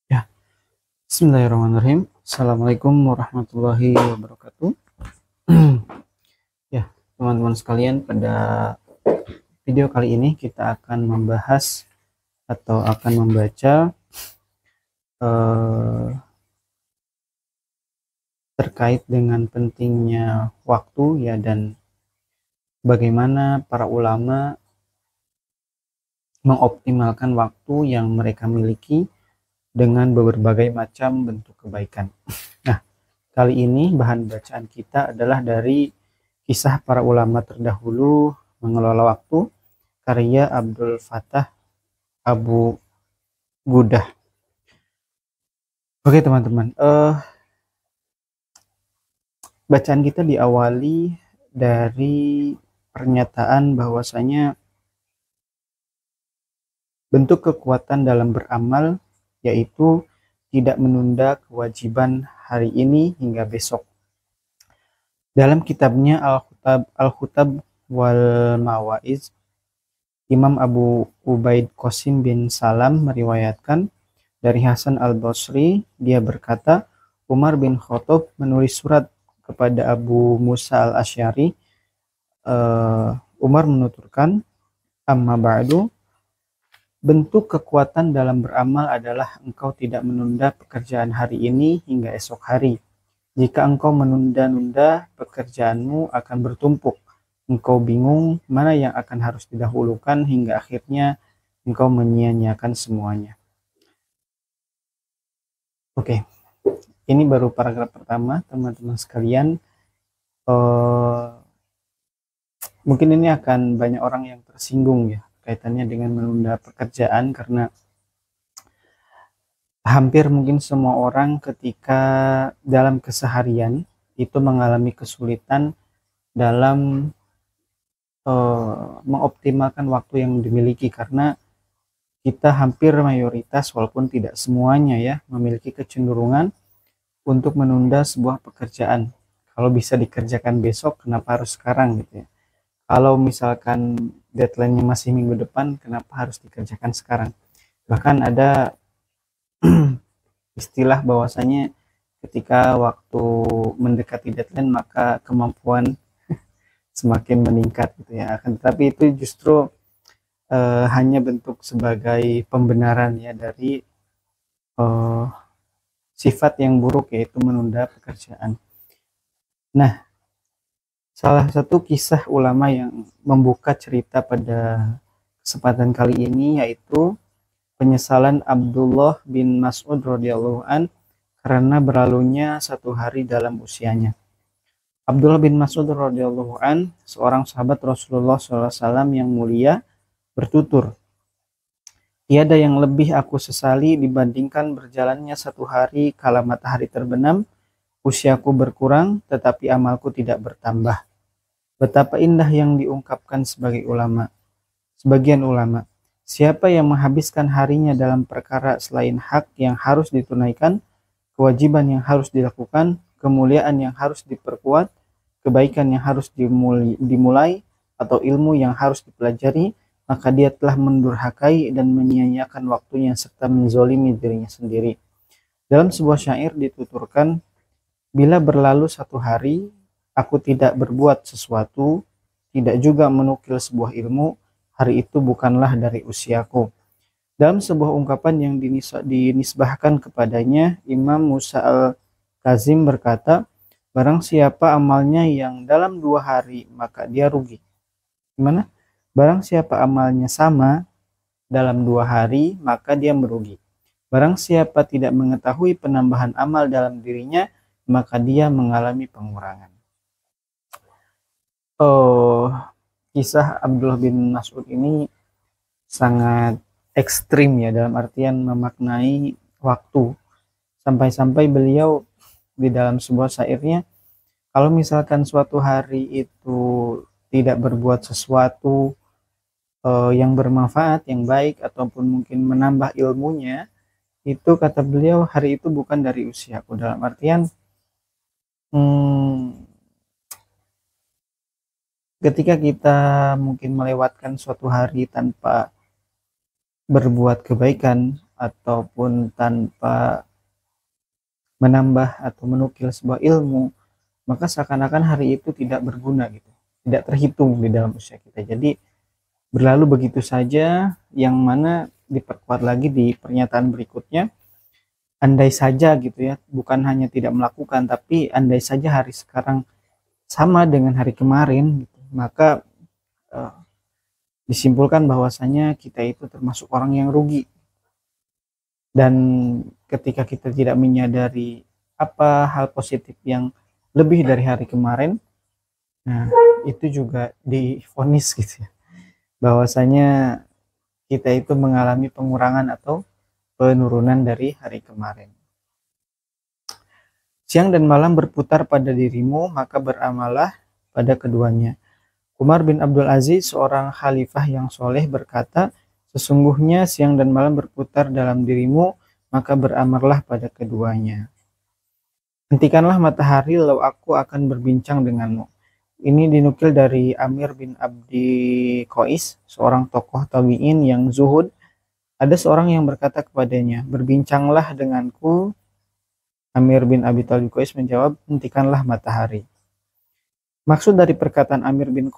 Ya, Bismillahirrahmanirrahim. Assalamualaikum warahmatullahi wabarakatuh. Ya, teman-teman sekalian, pada video kali ini kita akan membahas atau akan membaca eh, terkait dengan pentingnya waktu ya, dan bagaimana para ulama mengoptimalkan waktu yang mereka miliki dengan berbagai macam bentuk kebaikan. Nah, kali ini bahan bacaan kita adalah dari kisah para ulama terdahulu mengelola waktu, karya Abdul Fattah Abu Gudah. Oke teman-teman, bacaan kita diawali dari pernyataan bahwasanya bentuk kekuatan dalam beramal yaitu tidak menunda kewajiban hari ini hingga besok. Dalam kitabnya Al-Khutab wal Mawaiz, Imam Abu Ubaid Qasim bin Salam meriwayatkan dari Hasan al-Basri, dia berkata, Umar bin Khattab menulis surat kepada Abu Musa al-Asy'ari. Umar menuturkan, amma ba'du, bentuk kekuatan dalam beramal adalah engkau tidak menunda pekerjaan hari ini hingga esok hari. Jika engkau menunda-nunda, pekerjaanmu akan bertumpuk. Engkau bingung mana yang akan harus didahulukan hingga akhirnya engkau menyia-nyiakan semuanya. Oke, ini baru paragraf pertama, teman-teman sekalian. Mungkin ini akan banyak orang yang tersinggung ya kaitannya dengan menunda pekerjaan, karena hampir mungkin semua orang ketika dalam keseharian itu mengalami kesulitan dalam mengoptimalkan waktu yang dimiliki, karena kita hampir mayoritas, walaupun tidak semuanya ya, memiliki kecenderungan untuk menunda sebuah pekerjaan. Kalau bisa dikerjakan besok, kenapa harus sekarang gitu ya? Kalau misalkan deadline-nya masih minggu depan, kenapa harus dikerjakan sekarang? Bahkan ada istilah bahwasanya ketika waktu mendekati deadline maka kemampuan semakin meningkat gitu ya. Akan tetapi itu justru hanya bentuk sebagai pembenaran ya dari eh, sifat yang buruk, yaitu menunda pekerjaan. Nah, salah satu kisah ulama yang membuka cerita pada kesempatan kali ini yaitu penyesalan Abdullah bin Mas'ud radhiyallahu an karena berlalunya satu hari dalam usianya. Abdullah bin Mas'ud radhiyallahu an, seorang sahabat Rasulullah SAW yang mulia, bertutur, tiada yang lebih aku sesali dibandingkan berjalannya satu hari kala matahari terbenam, usiaku berkurang tetapi amalku tidak bertambah. Betapa indah yang diungkapkan sebagian ulama. Siapa yang menghabiskan harinya dalam perkara selain hak yang harus ditunaikan, kewajiban yang harus dilakukan, kemuliaan yang harus diperkuat, kebaikan yang harus dimulai, atau ilmu yang harus dipelajari, maka dia telah mendurhakai dan menyia-nyiakan waktunya serta menzolimi dirinya sendiri. Dalam sebuah syair dituturkan, bila berlalu satu hari, aku tidak berbuat sesuatu, tidak juga menukil sebuah ilmu, hari itu bukanlah dari usiaku. Dalam sebuah ungkapan yang dinisbahkan kepadanya, Imam Musa al-Kazim berkata, barang siapa amalnya yang dalam 2 hari, maka dia rugi. Gimana? Barang siapa amalnya sama dalam 2 hari, maka dia merugi. Barang siapa tidak mengetahui penambahan amal dalam dirinya, maka dia mengalami pengurangan. Oh, kisah Abdullah bin Mas'ud ini sangat ekstrim ya, dalam artian memaknai waktu. Sampai-sampai beliau di dalam sebuah syairnya, kalau misalkan suatu hari itu tidak berbuat sesuatu yang bermanfaat, yang baik, ataupun mungkin menambah ilmunya, itu kata beliau hari itu bukan dari usiaku. Dalam artian hmm, ketika kita mungkin melewatkan suatu hari tanpa berbuat kebaikan ataupun tanpa menambah atau menukil sebuah ilmu, maka seakan-akan hari itu tidak berguna gitu, tidak terhitung di dalam usia kita. Jadi berlalu begitu saja, yang mana diperkuat lagi di pernyataan berikutnya, andai saja gitu ya, bukan hanya tidak melakukan, tapi andai saja hari sekarang sama dengan hari kemarin gitu, maka eh, disimpulkan bahwasanya kita itu termasuk orang yang rugi. Dan ketika kita tidak menyadari apa hal positif yang lebih dari hari kemarin, nah itu juga divonis gitu ya, bahwasanya kita itu mengalami pengurangan atau penurunan dari hari kemarin. Siang dan malam berputar pada dirimu, maka beramallah pada keduanya. Umar bin Abdul Aziz, seorang khalifah yang soleh, berkata, sesungguhnya siang dan malam berputar dalam dirimu, maka beramallah pada keduanya. Hentikanlah matahari, lalu aku akan berbincang denganmu. Ini dinukil dari Amir bin Abdi Qais, seorang tokoh tabi'in yang zuhud. Ada seorang yang berkata kepadanya, berbincanglah denganku. Amir bin Abi Thalib Qais menjawab, hentikanlah matahari. Maksud dari perkataan Amir bin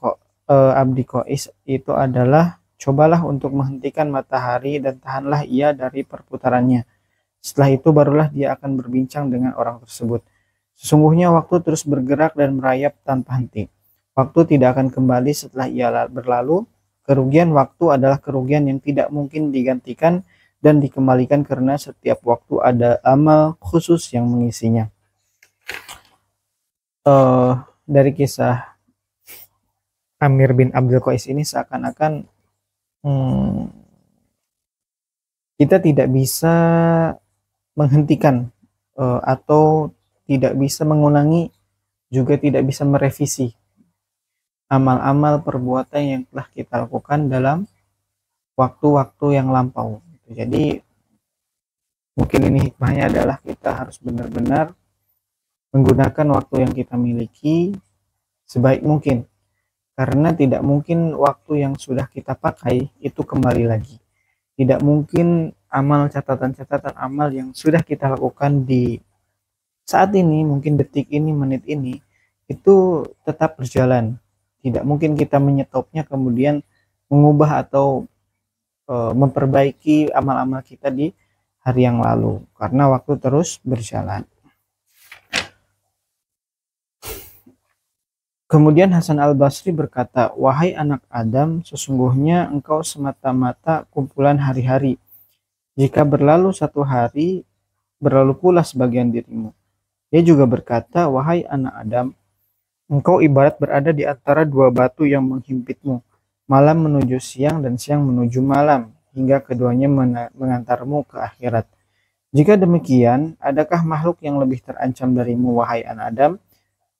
Abdi Qais itu adalah, cobalah untuk menghentikan matahari dan tahanlah ia dari perputarannya. Setelah itu barulah dia akan berbincang dengan orang tersebut. Sesungguhnya waktu terus bergerak dan merayap tanpa henti. Waktu tidak akan kembali setelah ia berlalu. Kerugian waktu adalah kerugian yang tidak mungkin digantikan dan dikembalikan karena setiap waktu ada amal khusus yang mengisinya. Dari kisah Amir bin Abdul Qais ini seakan-akan kita tidak bisa menghentikan atau tidak bisa mengulangi, juga tidak bisa merevisi amal-amal perbuatan yang telah kita lakukan dalam waktu-waktu yang lampau. Jadi mungkin ini hikmahnya adalah kita harus benar-benar menggunakan waktu yang kita miliki sebaik mungkin, karena tidak mungkin waktu yang sudah kita pakai itu kembali lagi. Tidak mungkin amal catatan-catatan amal yang sudah kita lakukan di saat ini, mungkin detik ini, menit ini, itu tetap berjalan. Tidak mungkin kita menyetopnya kemudian mengubah atau memperbaiki amal-amal kita di hari yang lalu, karena waktu terus berjalan. Kemudian Hasan al-Basri berkata, wahai anak Adam, sesungguhnya engkau semata-mata kumpulan hari-hari. Jika berlalu satu hari, berlalu pula sebagian dirimu. Dia juga berkata, wahai anak Adam, engkau ibarat berada di antara dua batu yang menghimpitmu. Malam menuju siang dan siang menuju malam, hingga keduanya mengantarmu ke akhirat. Jika demikian, adakah makhluk yang lebih terancam darimu, wahai anak Adam?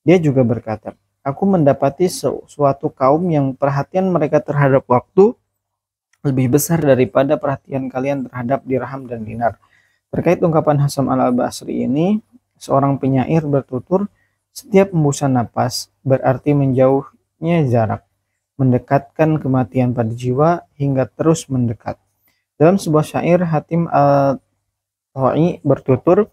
Dia juga berkata, aku mendapati suatu kaum yang perhatian mereka terhadap waktu lebih besar daripada perhatian kalian terhadap dirham dan dinar. Terkait ungkapan Hasan al-Basri ini, seorang penyair bertutur, setiap hembusan napas berarti menjauhnya jarak, mendekatkan kematian pada jiwa hingga terus mendekat. Dalam sebuah syair, Hatim al-Ta'i bertutur,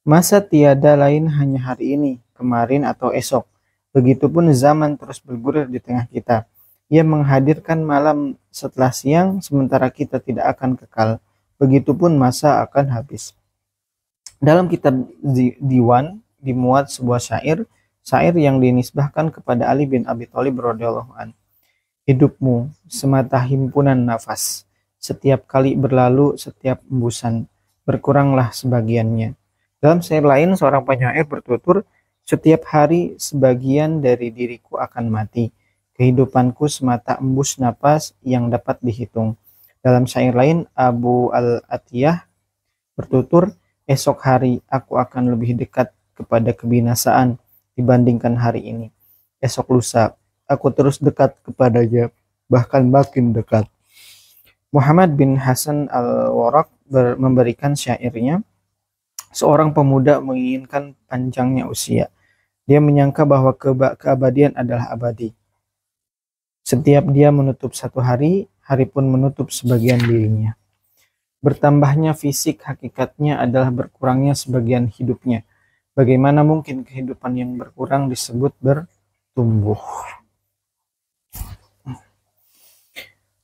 masa tiada lain hanya hari ini, kemarin atau esok. Begitupun zaman terus bergulir di tengah kita. Ia menghadirkan malam setelah siang, sementara kita tidak akan kekal. Begitupun masa akan habis. Dalam kitab Diwan dimuat sebuah syair yang dinisbahkan kepada Ali bin Abi Thalib radhiyallahu anhu. Hidupmu semata himpunan nafas, setiap kali berlalu setiap embusan, berkuranglah sebagiannya. Dalam syair lain seorang penyair bertutur, setiap hari sebagian dari diriku akan mati. Kehidupanku semata embus napas yang dapat dihitung. Dalam syair lain Abu al-Atiyah bertutur, esok hari aku akan lebih dekat kepada kebinasaan dibandingkan hari ini. Esok lusa aku terus dekat kepadanya, bahkan makin dekat. Muhammad bin Hasan al-Warraq memberikan syairnya, seorang pemuda menginginkan panjangnya usia. Dia menyangka bahwa keabadian adalah abadi. Setiap dia menutup satu hari, hari pun menutup sebagian dirinya. Bertambahnya fisik hakikatnya adalah berkurangnya sebagian hidupnya. Bagaimana mungkin kehidupan yang berkurang disebut bertumbuh?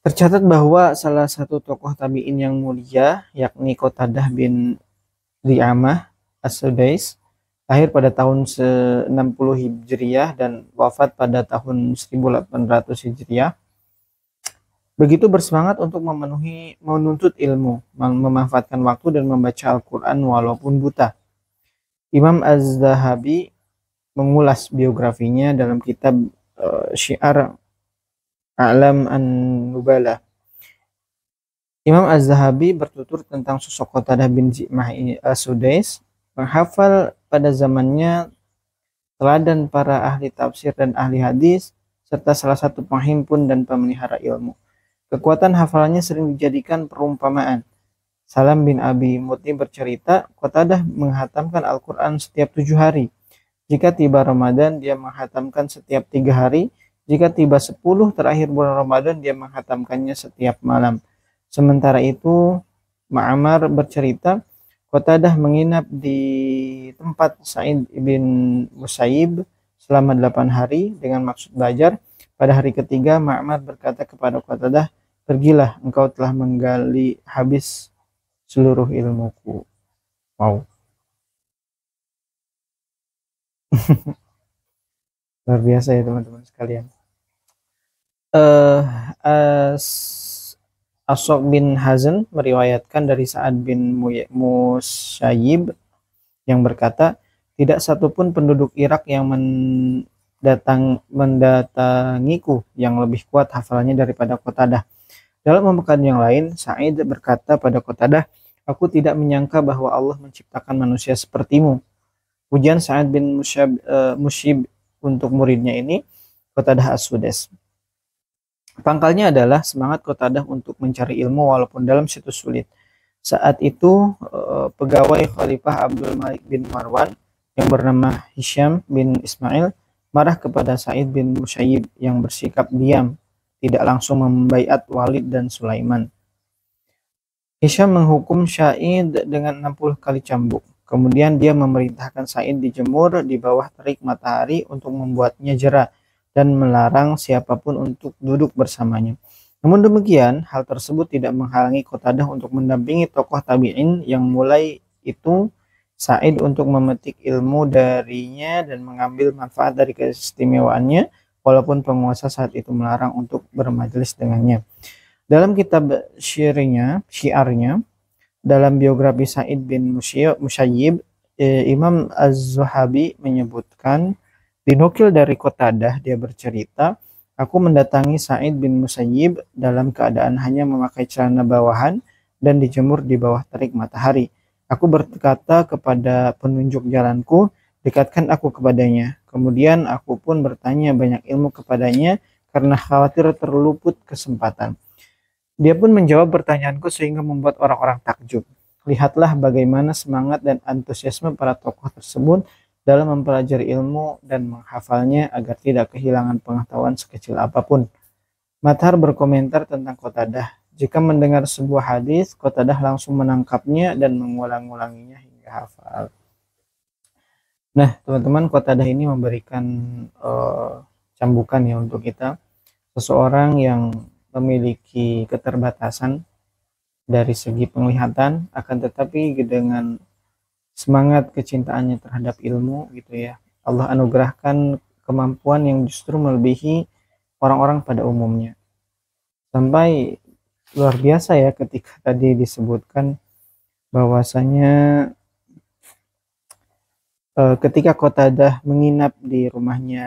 Tercatat bahwa salah satu tokoh tabi'in yang mulia, yakni Qatadah bin Di'amah As-Sudais, lahir pada tahun 60 Hijriah dan wafat pada tahun 1800 Hijriah. Begitu bersemangat untuk menuntut ilmu, memanfaatkan waktu dan membaca Al-Quran walaupun buta. Imam Az-Zahabi mengulas biografinya dalam kitab Syiar A'lam An-Nubala. Imam Az-Zahabi bertutur tentang sosok Qatadah bin Di'amah As-Sudais, menghafal pada zamannya teladan para ahli tafsir dan ahli hadis, serta salah satu penghimpun dan pemelihara ilmu. Kekuatan hafalannya sering dijadikan perumpamaan. Salam bin Abi Mutni bercerita, Qatadah menghatamkan Al-Quran setiap 7 hari. Jika tiba Ramadan, dia menghatamkan setiap 3 hari. Jika tiba 10 terakhir bulan Ramadan, dia menghatamkannya setiap malam. Sementara itu, Ma'amar bercerita, Qatadah menginap di tempat Sa'id bin Musayyib selama 8 hari dengan maksud belajar. Pada hari ketiga, Ma'amar berkata kepada Qatadah, pergilah, engkau telah menggali habis seluruh ilmuku. Wow. Luar biasa ya teman-teman sekalian. Asok bin Hazan meriwayatkan dari Sa'ad bin Musayyib yang berkata, tidak satupun penduduk Irak yang mendatangiku yang lebih kuat hafalannya daripada Qatadah. Dalam pembukaan yang lain, Sa'id berkata pada Qatadah, aku tidak menyangka bahwa Allah menciptakan manusia sepertimu. Pujian Sa'id bin Musayyib untuk muridnya ini, Qatadah As-Sudais. Pangkalnya adalah semangat Qatadah untuk mencari ilmu walaupun dalam situs sulit. Saat itu pegawai Khalifah Abdul Malik bin Marwan yang bernama Hisham bin Ismail marah kepada Sa'id bin Musayyib yang bersikap diam, tidak langsung membaiat Walid dan Sulaiman. Hisham menghukum Sa'id dengan 60 kali cambuk. Kemudian dia memerintahkan Sa'id dijemur di bawah terik matahari untuk membuatnya jera dan melarang siapapun untuk duduk bersamanya. Namun demikian, hal tersebut tidak menghalangi Qatadah untuk mendampingi tokoh tabi'in yang mulai itu Sa'id untuk memetik ilmu darinya dan mengambil manfaat dari keistimewaannya, walaupun penguasa saat itu melarang untuk bermajelis dengannya. Dalam kitab syiarnya, dalam biografi Sa'id bin Musayyib, Imam Az-Zahabi menyebutkan, dinukil dari Qatadah, dia bercerita, aku mendatangi Sa'id bin Musayyib dalam keadaan hanya memakai celana bawahan dan dijemur di bawah terik matahari. Aku berkata kepada penunjuk jalanku, dekatkan aku kepadanya. Kemudian aku pun bertanya banyak ilmu kepadanya karena khawatir terluput kesempatan. Dia pun menjawab pertanyaanku sehingga membuat orang-orang takjub. Lihatlah bagaimana semangat dan antusiasme para tokoh tersebut dalam mempelajari ilmu dan menghafalnya agar tidak kehilangan pengetahuan sekecil apapun. Mathar berkomentar tentang Qatadah. Jika mendengar sebuah hadis, Qatadah langsung menangkapnya dan mengulang-ulanginya hingga hafal. Nah, teman-teman, Qatadah ini memberikan cambukan ya untuk kita. Seseorang yang memiliki keterbatasan dari segi penglihatan, akan tetapi dengan semangat kecintaannya terhadap ilmu gitu ya, Allah anugerahkan kemampuan yang justru melebihi orang-orang pada umumnya. Sampai luar biasa ya ketika tadi disebutkan bahwasanya ketika Qatadah menginap di rumahnya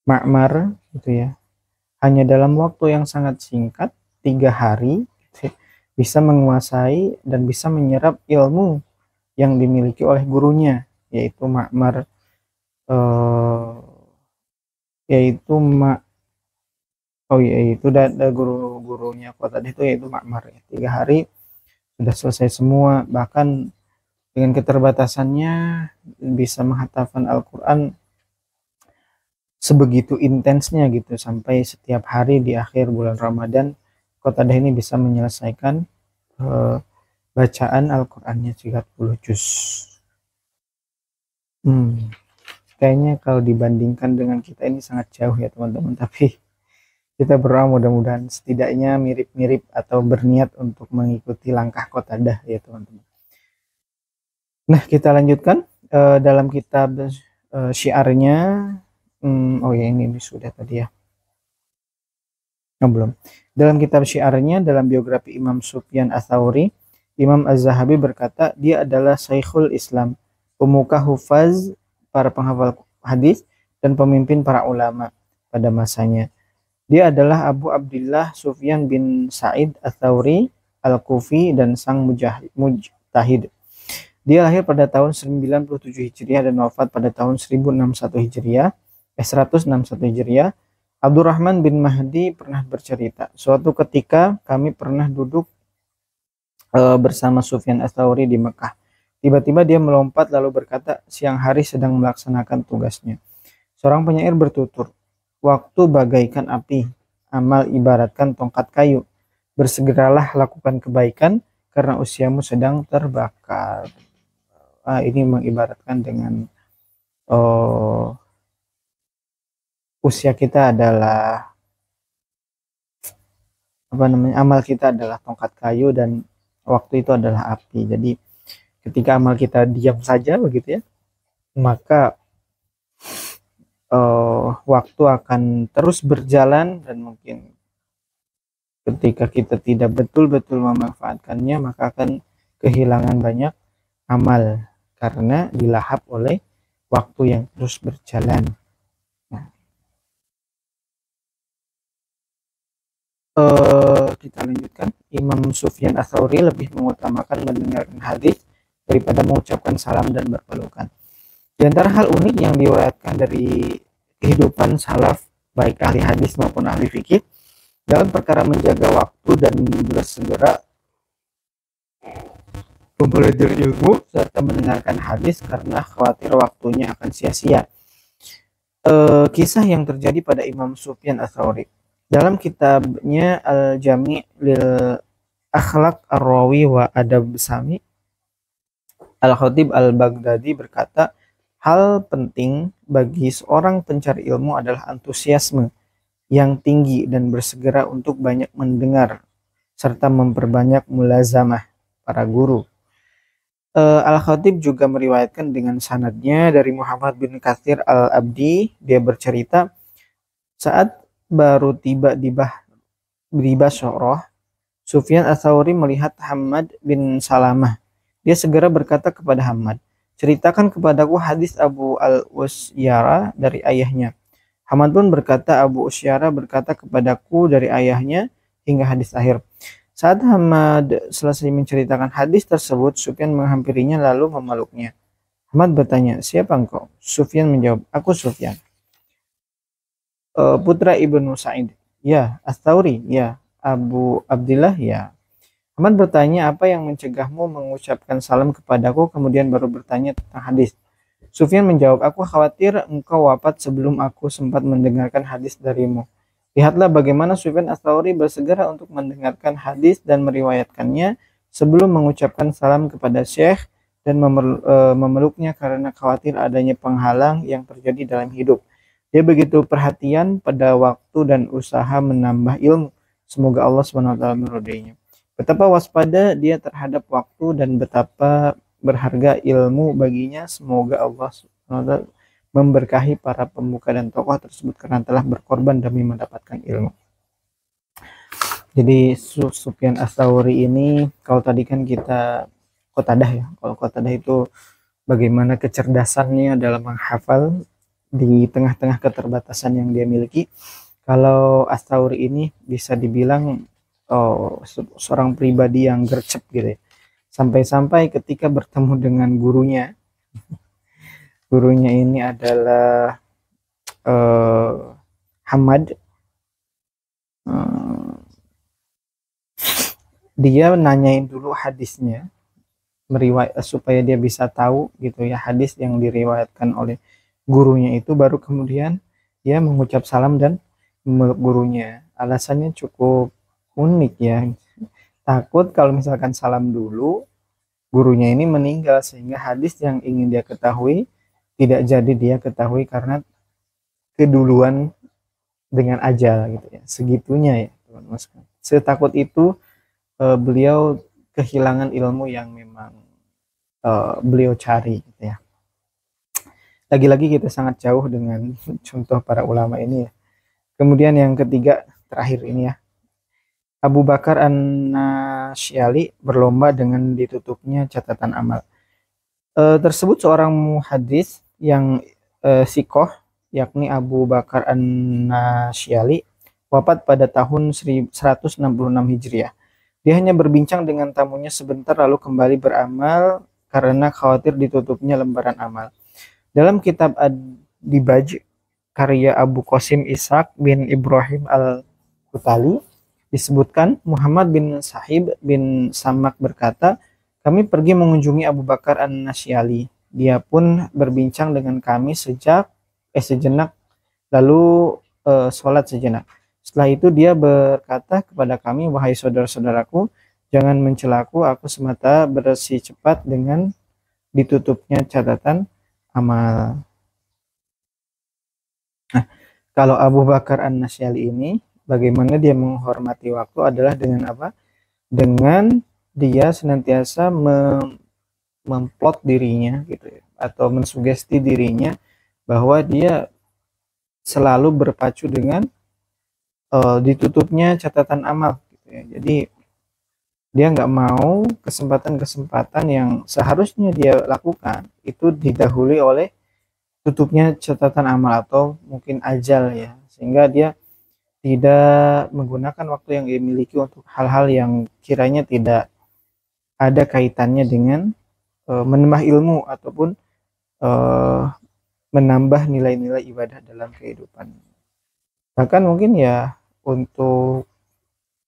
Ma'mar gitu ya, hanya dalam waktu yang sangat singkat 3 hari gitu ya, bisa menguasai dan bisa menyerap ilmu yang dimiliki oleh gurunya, yaitu Ma'mar, itu guru-gurunya Qatadah itu yaitu Ma'mar ya. 3 hari sudah selesai semua, bahkan dengan keterbatasannya bisa menghafalkan Al-Quran sebegitu intensnya gitu, sampai setiap hari di akhir bulan Ramadan Qatadah ini bisa menyelesaikan bacaan Al-Qur'annya 30 juz. Kayaknya kalau dibandingkan dengan kita ini sangat jauh ya teman-teman, tapi kita berdoa mudah-mudahan setidaknya mirip-mirip atau berniat untuk mengikuti langkah Qatadah ya teman-teman. Nah, kita lanjutkan dalam kitab syiarnya. Oh ya, ini sudah tadi ya. Belum. Dalam kitab syiarnya, dalam biografi Imam Sufyan Ats-Tsauri, Imam Az-Zahabi berkata, dia adalah Syekhul Islam, pemuka hufaz, para penghafal hadis, dan pemimpin para ulama pada masanya. Dia adalah Abu Abdillah Sufyan bin Sa'id Ats-Tsauri Al-Kufi dan sang mujtahid. Dia lahir pada tahun 97 Hijriah dan wafat pada tahun 161 Hijriah. Abdurrahman bin Mahdi pernah bercerita, suatu ketika kami pernah duduk bersama Sufyan Ats-Tsauri di Mekah. Tiba-tiba dia melompat lalu berkata, siang hari sedang melaksanakan tugasnya. Seorang penyair bertutur, waktu bagaikan api, amal ibaratkan tongkat kayu. Bersegeralah lakukan kebaikan karena usiamu sedang terbakar. Ini mengibaratkan dengan usia kita adalah amal kita adalah tongkat kayu dan waktu itu adalah api. Jadi ketika amal kita diam saja begitu ya, maka waktu akan terus berjalan, dan mungkin ketika kita tidak betul-betul memanfaatkannya maka akan kehilangan banyak amal karena dilahap oleh waktu yang terus berjalan. Kita lanjutkan. Imam Sufyan Ats-Tsauri lebih mengutamakan mendengarkan hadis daripada mengucapkan salam dan berpelukan. Di antara hal unik yang diriwayatkan dari kehidupan salaf, baik ahli hadis maupun ahli fikih, dalam perkara menjaga waktu dan bersegera mempelajari ilmu serta mendengarkan hadis karena khawatir waktunya akan sia-sia. Kisah yang terjadi pada Imam Sufyan Ats-Tsauri. Dalam kitabnya Al-Jami' lil Akhlaq Ar-Rawi wa Adab Sami, Al-Khatib Al-Baghdadi berkata, hal penting bagi seorang pencari ilmu adalah antusiasme yang tinggi dan bersegera untuk banyak mendengar serta memperbanyak mulazamah para guru. Al-Khatib juga meriwayatkan dengan sanadnya dari Muhammad bin Katsir Al-Abdi. Dia bercerita, saat baru tiba di Basrah, Sufyan Ats-Tsauri melihat Hammad bin Salamah. Dia segera berkata kepada Hammad, ceritakan kepadaku hadis Abu Al-Usyara dari ayahnya. Hammad pun berkata, Abu Usyara berkata kepadaku dari ayahnya, hingga hadis akhir. Saat Hammad selesai menceritakan hadis tersebut, Sufyan menghampirinya lalu memeluknya. Hammad bertanya, siapa engkau? Sufyan menjawab, aku Sufyan, putra Ibnu Sa'id. Ya. Ats-Tsauri. Ya. Abu Abdillah. Ya. Hammad bertanya, apa yang mencegahmu mengucapkan salam kepadaku kemudian baru bertanya tentang hadis? Sufyan menjawab, aku khawatir engkau wafat sebelum aku sempat mendengarkan hadis darimu. Lihatlah bagaimana Sufyan Ats-Tsauri bersegera untuk mendengarkan hadis dan meriwayatkannya sebelum mengucapkan salam kepada Syekh dan memeluknya karena khawatir adanya penghalang yang terjadi dalam hidup. Dia begitu perhatian pada waktu dan usaha menambah ilmu. Semoga Allah SWT meridainya. Betapa waspada dia terhadap waktu dan betapa berharga ilmu baginya. Semoga Allah SWT memberkahi para pemuka dan tokoh tersebut karena telah berkorban demi mendapatkan ilmu. Jadi Sufyan Ats-Tsauri ini, kalau tadi kan kita Qatadah ya. Kalau Qatadah itu bagaimana kecerdasannya dalam menghafal di tengah-tengah keterbatasan yang dia miliki. Kalau Ats-Tsauri ini bisa dibilang seorang pribadi yang gercep gitu ya. Sampai-sampai ketika bertemu dengan gurunya ini adalah Hammad, dia nanyain dulu hadisnya, supaya dia bisa tahu gitu ya hadis yang diriwayatkan oleh gurunya itu, baru kemudian dia mengucap salam dan memeluk gurunya. Alasannya cukup unik ya. Takut kalau misalkan salam dulu, gurunya ini meninggal sehingga hadis yang ingin dia ketahui tidak jadi dia ketahui karena keduluan dengan ajal gitu ya. Segitunya ya, teman-teman. Setakut itu beliau kehilangan ilmu yang memang beliau cari gitu ya. Lagi-lagi kita sangat jauh dengan contoh para ulama ini ya. Kemudian yang ketiga terakhir ini ya. Abu Bakar An-Nasyali berlomba dengan ditutupnya catatan amal. Tersebut seorang muhadis yang sikoh, yakni Abu Bakar An-Nasyali, wafat pada tahun 166 Hijriah. Dia hanya berbincang dengan tamunya sebentar lalu kembali beramal karena khawatir ditutupnya lembaran amal. Dalam kitab Ad-Dibaj karya Abu Qasim Ishaq bin Ibrahim Al-Kutali disebutkan Muhammad bin Sahib bin Samak berkata, kami pergi mengunjungi Abu Bakar An-Nasyali. Dia pun berbincang dengan kami sejenak lalu sholat sejenak. Setelah itu dia berkata kepada kami, wahai saudara-saudaraku, jangan mencelaku, aku semata bersih cepat dengan ditutupnya catatan amal. Nah, kalau Abu Bakar An-Nasyali ini, bagaimana dia menghormati waktu adalah dengan apa? Dengan dia senantiasa memplot dirinya gitu ya, atau mensugesti dirinya bahwa dia selalu berpacu dengan ditutupnya catatan amal gitu ya. Jadi dia nggak mau kesempatan-kesempatan yang seharusnya dia lakukan itu didahului oleh tutupnya catatan amal atau mungkin ajal ya, sehingga dia tidak menggunakan waktu yang dimiliki untuk hal-hal yang kiranya tidak ada kaitannya dengan menambah ilmu ataupun menambah nilai-nilai ibadah dalam kehidupan. Bahkan mungkin ya untuk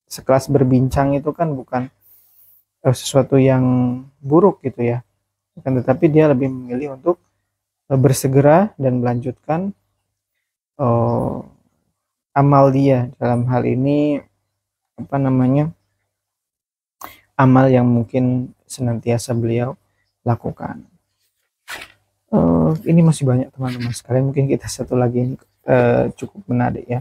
sekelas berbincang itu kan bukan sesuatu yang buruk gitu ya, tetapi dia lebih memilih untuk bersegera dan melanjutkan amal dia, dalam hal ini apa namanya, amal yang mungkin senantiasa beliau lakukan. Ini masih banyak teman-teman sekalian, mungkin kita satu lagi ini cukup menarik ya.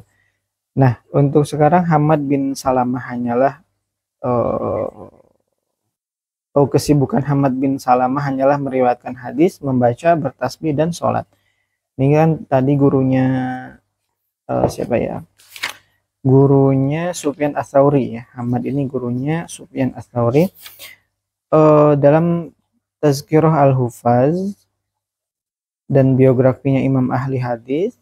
Nah, untuk sekarang Hamad bin Salamah hanyalah kesibukan Hamad bin Salamah hanyalah meriwayatkan hadis, membaca, bertasbih dan sholat. Ini kan tadi gurunya siapa ya? Gurunya Sufyan Ats-Tsauri ya. Hamad ini gurunya Sufyan Ats-Tsauri. Dalam Tazkirah Al-Hufaz dan biografinya Imam ahli hadis,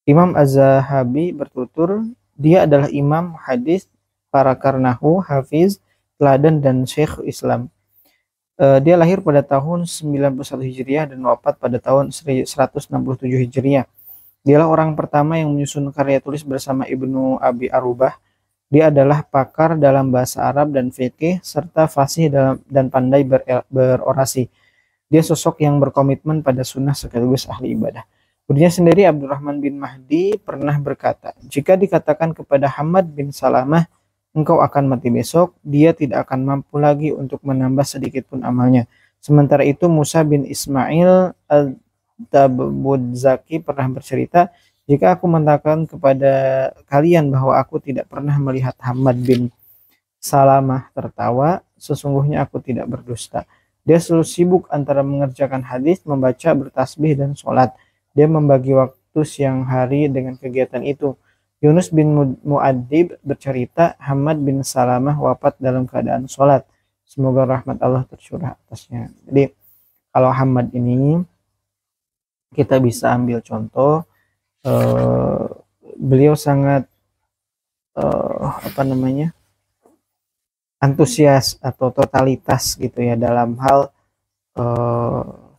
Imam Az-Zahabi bertutur, dia adalah imam hadis, para karnahu, hafiz, teladan dan syekh Islam. Dia lahir pada tahun 91 Hijriah dan wafat pada tahun 167 Hijriah. Dialah orang pertama yang menyusun karya tulis bersama Ibnu Abi Arubah. Dia adalah pakar dalam bahasa Arab dan fikih serta fasih dan pandai berorasi. Dia sosok yang berkomitmen pada sunnah sekaligus ahli ibadah. Gurunya sendiri Abdurrahman bin Mahdi pernah berkata, jika dikatakan kepada Hamad bin Salamah, engkau akan mati besok, dia tidak akan mampu lagi untuk menambah sedikit pun amalnya. Sementara itu Musa bin Ismail Al-Tabudzaki pernah bercerita, jika aku mengatakan kepada kalian bahwa aku tidak pernah melihat Hamad bin Salamah tertawa, sesungguhnya aku tidak berdusta. Dia selalu sibuk antara mengerjakan hadis, membaca, bertasbih, dan sholat. Dia membagi waktu siang hari dengan kegiatan itu. Yunus bin Mu'adzib bercerita, Hamad bin Salamah wafat dalam keadaan sholat. Semoga rahmat Allah tercurah atasnya. Jadi kalau Hamad ini kita bisa ambil contoh, beliau sangat antusias atau totalitas gitu ya dalam hal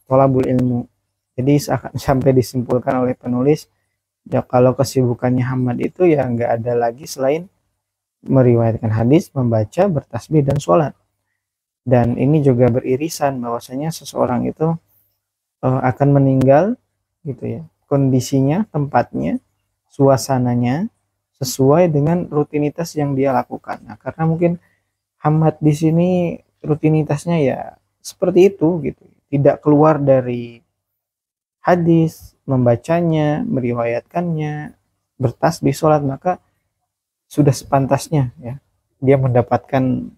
thalabul ilmu. Jadi sampai disimpulkan oleh penulis, ya kalau kesibukannya Hamad itu ya nggak ada lagi selain meriwayatkan hadis, membaca, bertasbih dan sholat. Dan ini juga beririsan bahwasanya seseorang itu akan meninggal gitu ya, kondisinya, tempatnya, suasananya sesuai dengan rutinitas yang dia lakukan. Nah, karena mungkin Hamad di sini rutinitasnya ya seperti itu gitu, tidak keluar dari hadis, membacanya, meriwayatkannya, bertasbih, sholat, maka sudah sepantasnya ya dia mendapatkan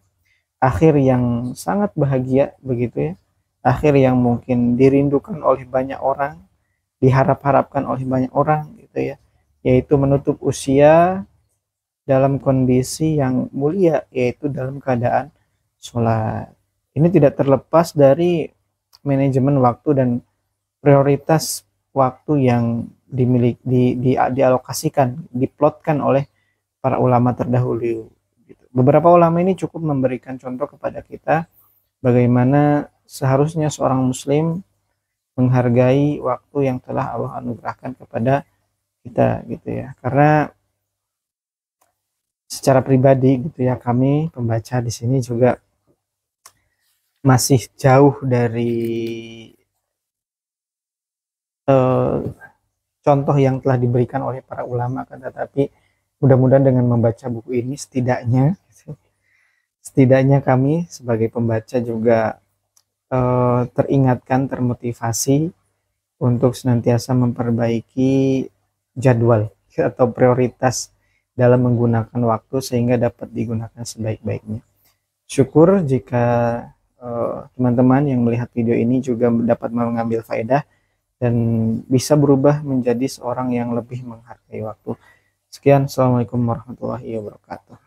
akhir yang sangat bahagia begitu ya, akhir yang mungkin dirindukan oleh banyak orang, diharap-harapkan oleh banyak orang gitu ya, yaitu menutup usia dalam kondisi yang mulia, yaitu dalam keadaan sholat. Ini tidak terlepas dari manajemen waktu dan prioritas waktu yang dialokasikan, diplotkan oleh para ulama terdahulu. Beberapa ulama ini cukup memberikan contoh kepada kita bagaimana seharusnya seorang muslim menghargai waktu yang telah Allah anugerahkan kepada kita gitu ya. Karena secara pribadi gitu ya, kami pembaca di sini juga masih jauh dari contoh yang telah diberikan oleh para ulama, kan, tetapi mudah-mudahan dengan membaca buku ini setidaknya kami sebagai pembaca juga teringatkan, termotivasi untuk senantiasa memperbaiki jadwal atau prioritas dalam menggunakan waktu sehingga dapat digunakan sebaik-baiknya. Syukur jika teman-teman yang melihat video ini juga dapat mengambil faedah dan bisa berubah menjadi seorang yang lebih menghargai waktu. Sekian, assalamualaikum warahmatullahi wabarakatuh.